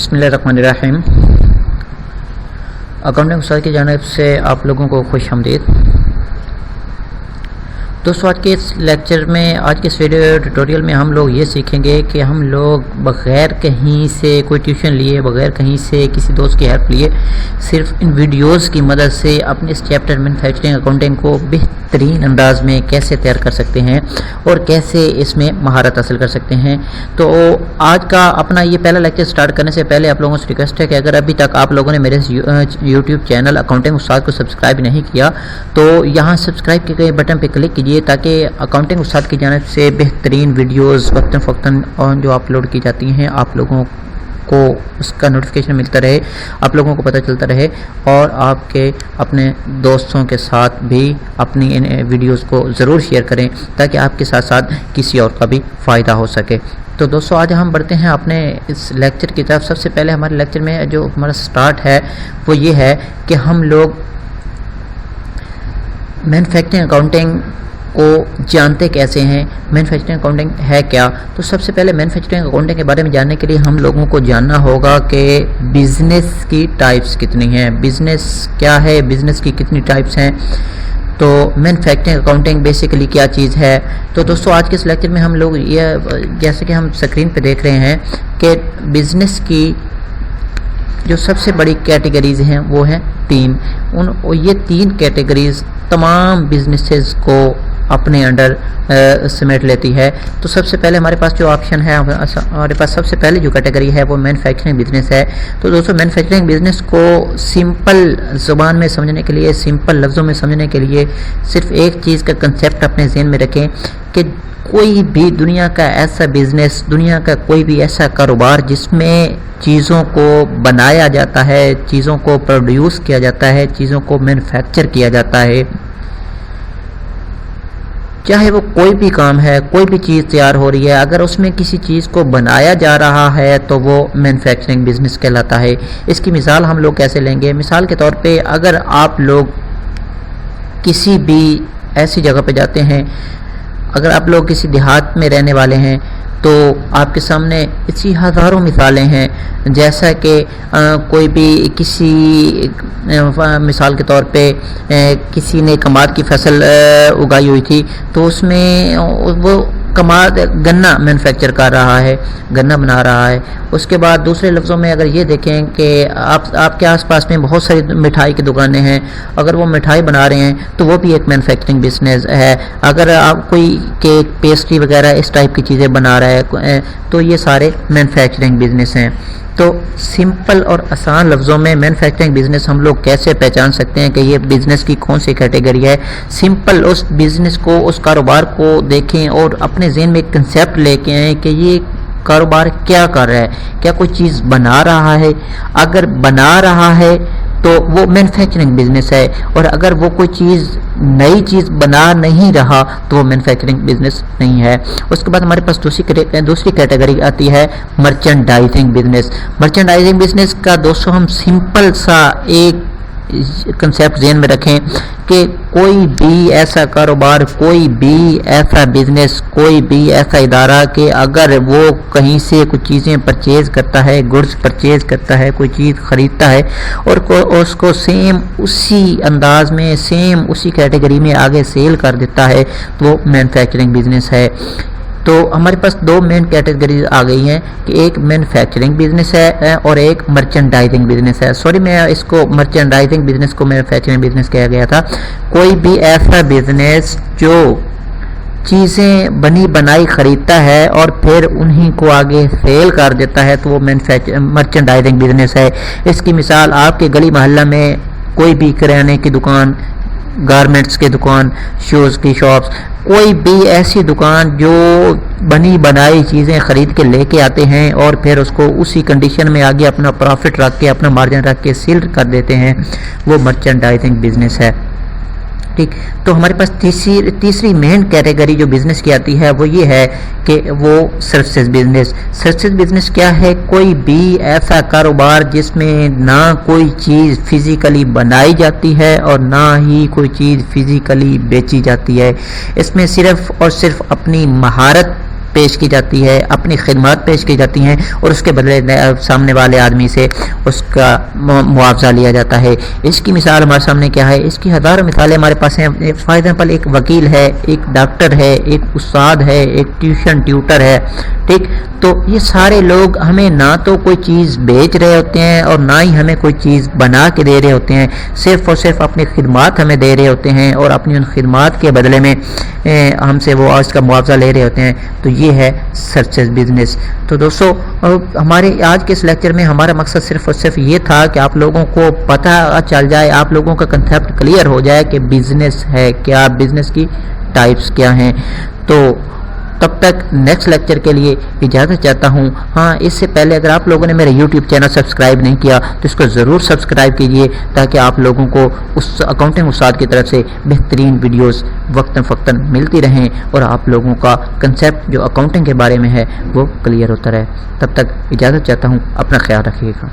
बिस्मिल्लाहिर्रहमानिर्रहीम। अकाउंटिंग उस्ताद की जानिब से आप लोगों को खुश आमदीद। दोस्तों, आज के इस लेक्चर में, आज के इस वीडियो ट्यूटोरियल में हम लोग ये सीखेंगे कि हम लोग बग़ैर कहीं से कोई ट्यूशन लिए, बग़ैर कहीं से किसी दोस्त की हेल्प लिए, सिर्फ इन वीडियोस की मदद से अपने इस चैप्टर मैन्युफैक्चरिंग अकाउंटिंग को बेहतरीन अंदाज में कैसे तैयार कर सकते हैं और कैसे इसमें महारत हासिल कर सकते हैं। तो आज का अपना ये पहला लेक्चर स्टार्ट करने से पहले आप लोगों से रिक्वेस्ट है कि अगर अभी तक आप लोगों ने मेरे यूट्यूब चैनल अकाउंटिंग उस्ताद को सब्सक्राइब नहीं किया तो यहाँ सब्सक्राइब के बटन पर क्लिक कीजिए ताकि अकाउंटिंग उस्ताद की जानिब से बेहतरीन वीडियोस वक्तन फ़ौक्तन जो अपलोड की जाती हैं आप लोगों को उसका नोटिफिकेशन मिलता रहे, आप लोगों को पता चलता रहे और आपके अपने दोस्तों के साथ भी अपनी इन वीडियोस को ज़रूर शेयर करें ताकि आपके साथ साथ किसी और का भी फ़ायदा हो सके। तो दोस्तों, आज हम बढ़ते हैं अपने इस लेक्चर की तरफ। सबसे पहले हमारे लेक्चर में जो हमारा स्टार्ट है वो ये है कि हम लोग मैन्युफैक्चरिंग अकाउंटिंग को जानते कैसे हैं, मैन्युफैक्चरिंग अकाउंटिंग है क्या। तो सबसे पहले मैन्युफैक्चरिंग अकाउंटिंग के बारे में जानने के लिए हम लोगों को जानना होगा कि बिज़नेस की टाइप्स कितनी हैं, बिज़नेस क्या है, बिज़नेस की कितनी टाइप्स हैं। तो मैन्युफैक्चरिंग अकाउंटिंग बेसिकली क्या चीज़ है। तो दोस्तों, आज के इस लेक्चर में हम लोग ये, जैसे कि हम स्क्रीन पे देख रहे हैं कि बिज़नेस की जो सबसे बड़ी कैटेगरीज हैं वो हैं तीन। ये तीन कैटेगरीज तमाम बिजनेसेस को अपने अंडर समेट लेती है। तो सबसे पहले हमारे पास जो ऑप्शन है, हमारे पास सबसे पहले जो कैटेगरी है वो मैन्युफैक्चरिंग बिजनेस है। तो दोस्तों, मैन्युफैक्चरिंग बिजनेस को सिंपल ज़ुबान में समझने के लिए, सिंपल लफ्ज़ों में समझने के लिए सिर्फ एक चीज़ का कंसेप्ट अपने ज़हन में रखें कि कोई भी दुनिया का ऐसा बिज़नेस, दुनिया का कोई भी ऐसा कारोबार जिसमें चीज़ों को बनाया जाता है, चीज़ों को प्रोड्यूस किया जाता है, चीज़ों को मैन्युफैक्चर किया जाता है, चाहे वो कोई भी काम है, कोई भी चीज़ तैयार हो रही है, अगर उसमें किसी चीज़ को बनाया जा रहा है तो वो मैन्युफैक्चरिंग बिजनेस कहलाता है। इसकी मिसाल हम लोग कैसे लेंगे? मिसाल के तौर पे अगर आप लोग किसी भी ऐसी जगह पे जाते हैं, अगर आप लोग किसी देहात में रहने वाले हैं तो आपके सामने इसी हज़ारों मिसालें हैं। जैसा कि कोई भी किसी मिसाल के तौर पे किसी ने कमाद की फसल उगाई हुई थी तो उसमें वो कमाद गन्ना मैन्युफैक्चर कर रहा है, गन्ना बना रहा है। उसके बाद दूसरे लफ्ज़ों में अगर ये देखें कि आपके आसपास में बहुत सारी मिठाई की दुकानें हैं, अगर वो मिठाई बना रहे हैं तो वो भी एक मैन्युफैक्चरिंग बिजनेस है। अगर आप कोई केक, पेस्ट्री वगैरह इस टाइप की चीज़ें बना रहा है तो ये सारे मैन्युफैक्चरिंग बिजनेस हैं। तो सिंपल और आसान लफ्ज़ों में मैन्युफैक्चरिंग बिजनेस हम लोग कैसे पहचान सकते हैं कि ये बिज़नेस की कौन सी कैटेगरी है। सिंपल उस बिज़नेस को, उस कारोबार को देखें और अपने ज़हन में एक कंसेप्ट लेके आएँ कि ये कारोबार क्या कर रहा है, क्या कोई चीज़ बना रहा है। अगर बना रहा है तो वो मैन्युफैक्चरिंग बिजनेस है, और अगर वो कोई चीज़, नई चीज़ बना नहीं रहा तो वो मैन्युफैक्चरिंग बिजनेस नहीं है। उसके बाद हमारे पास दूसरी कैटेगरी आती है मर्चेंडाइजिंग बिजनेस। मर्चेंडाइजिंग बिजनेस का दोस्तों हम सिंपल सा एक कंसेप्ट ज़हन में रखें कि कोई भी ऐसा कारोबार, कोई भी ऐसा बिजनेस, कोई भी ऐसा इदारा कि अगर वो कहीं से कुछ चीज़ें परचेज़ करता है, गुड्स परचेज़ करता है, कोई चीज़ ख़रीदता है और उसको सेम उसी अंदाज में, सेम उसी कैटेगरी में आगे सेल कर देता है तो वो मैन्युफैक्चरिंग बिजनेस है। तो हमारे पास दो मेन कैटेगरीज आ गई हैं कि एक मैन्युफैक्चरिंग बिजनेस है और एक मर्चेंडाइजिंग बिजनेस है। सॉरी, मैं इसको मर्चेंडाइजिंग बिजनेस को मैन्युफैक्चरिंग बिजनेस कहा गया था। कोई भी ऐसा बिजनेस जो चीज़ें बनी बनाई ख़रीदता है और फिर उन्हीं को आगे सेल कर देता है तो वो मर्चेंडाइजिंग बिजनेस है। इसकी मिसाल आपके गली मोहल्ला में कोई भी किराने की दुकान, गारमेंट्स की दुकान, शूज़ की शॉप्स, कोई भी ऐसी दुकान जो बनी बनाई चीज़ें ख़रीद के लेके आते हैं और फिर उसको उसी कंडीशन में आगे अपना प्रॉफिट रख के, अपना मार्जिन रख के सेल कर देते हैं, वो मर्चेंडाइजिंग बिजनेस है। ठीक, तो हमारे पास तीसरी मेन कैटेगरी जो बिज़नेस की आती है वो ये है कि वो सर्विसेज बिजनेस। सर्विसेज बिजनेस क्या है? कोई भी ऐसा कारोबार जिसमें ना कोई चीज़ फिज़िकली बनाई जाती है और ना ही कोई चीज़ फिज़िकली बेची जाती है। इसमें सिर्फ और सिर्फ अपनी महारत پیش کی جاتی ہے، اپنی خدمات پیش کی جاتی ہیں اور اس کے بدلے سامنے والے آدمی سے اس کا معاوضہ لیا جاتا ہے۔ اس کی مثال ہمارے سامنے کیا ہے؟ اس کی ہزاروں مثالیں ہمارے پاس ہیں۔ فار ایگزامپل ایک وکیل ہے، ایک ڈاکٹر ہے، ایک استاد ہے، ایک ٹیوٹر ہے، ٹھیک؟ تو یہ سارے لوگ ہمیں نہ تو کوئی چیز بیچ رہے ہوتے ہیں اور نہ ہی ہمیں کوئی چیز بنا کے دے رہے ہوتے ہیں، صرف اور صرف اپنی خدمات ہمیں دے رہے ہوتے ہیں اور اپنی ان خدمات کے بدلے میں ہم سے وہ اس کا معاوضہ لے رہے ہوتے ہیں۔ تو یہ ہے سروسز بزنس۔ تو دوستو ہمارے آج کے اس لیکچر میں ہمارا مقصد صرف اور صرف یہ تھا کہ آپ لوگوں کو پتہ چل جائے، آپ لوگوں کا کنسیپٹ کلیئر ہو جائے کہ بزنس ہے کیا، بزنس کی ٹائپس کیا ہیں۔ تو تب تک نیکسٹ لیکچر کے لیے اجازت چاہتا ہوں۔ ہاں، اس سے پہلے اگر آپ لوگوں نے میرا یوٹیوب چینل سبسکرائب نہیں کیا تو اس کو ضرور سبسکرائب کیجئے تاکہ آپ لوگوں کو اس اکاؤنٹنگ استاد کی طرف سے بہترین ویڈیوز وقتاً فوقتاً ملتی رہیں اور آپ لوگوں کا کنسیپٹ جو اکاؤنٹنگ کے بارے میں ہے وہ کلیئر ہوتا رہے۔ تب تک اجازت چاہتا ہوں، اپنا خیال رکھیے گا۔